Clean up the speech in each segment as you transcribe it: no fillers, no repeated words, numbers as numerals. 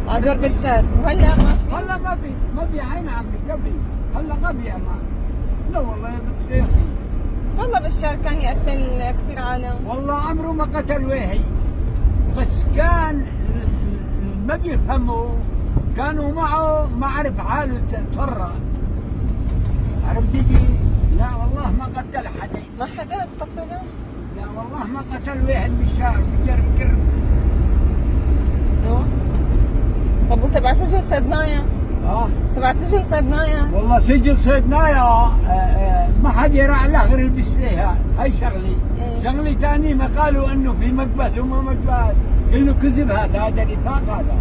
درب الشر. وهلا ما في؟ هلا ما في عين عمي قبل. هلا ما في امان. لا والله يا بنت خير. صار الله بالشر كان يقتل كثير عالم. والله عمره ما قتل ويهي، بس كان ما بيفهموا، كانوا معه ما عرف حاله تفرق. عرفت كيف؟ لا والله ما قتل حدا. ما حدا قتله؟ لا والله ما قتل واحد بالشارع بجرب كرم. ايوه. طب وتبع سجن صيدنايا؟ تبع سجن صيدنايا؟ والله سجن صيدنايا ما حد يراعي له غير البسليها، هاي شغلي. شغلي ثاني ما قالوا انه في مقبس وما مقبس، كله كذب. هذا نفاق هذا.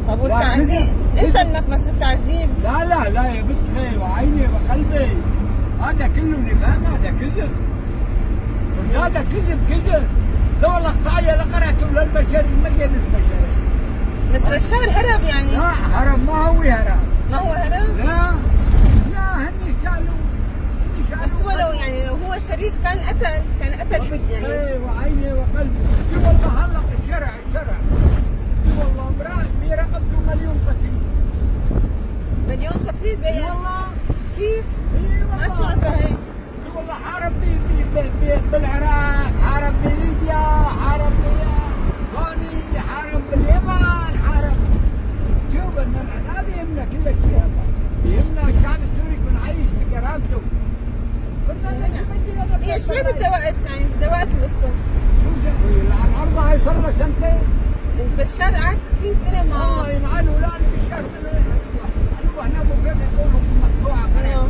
طب والتعذيب؟ انسى المكبس والتعذيب. لا يا بنت خير وعيني وقلبي، هذا كله نفاق، هذا كذب. هذا كذب. لا والله اقطعي لقرعته للبشر ما جلس بشري. بس بشار هرب يعني؟ لا هرب، ما هو هرب. ما هو هرب؟ لا هني شالوا. بس ولو يعني لو هو شريف كان قتل يعني. وعيني وقلبي. شو والله هلا الشرع. شو والله امرأة في رقبته مليون قتيل. مليون قتيل بيا؟ والله. كيف؟ والله. ما سمعتها هيك. والله حارب بالعراق، حارب بليبيا، حارب بافغاني، حارب باليمن، حارب. شوف ان العناد يهمنا كل شيء، هذا يهمنا الشعب السوري يكون عايش بكرامته. هي شوي بدها وقت يعني، بدها وقت القصه. شو نسوي؟ العرض هاي صار لها سنتين. بشار قعد 60 سنه معه. ينعلوا لا بشار. انا هنا مو كيف يقولوا مقطوعه. ايوه.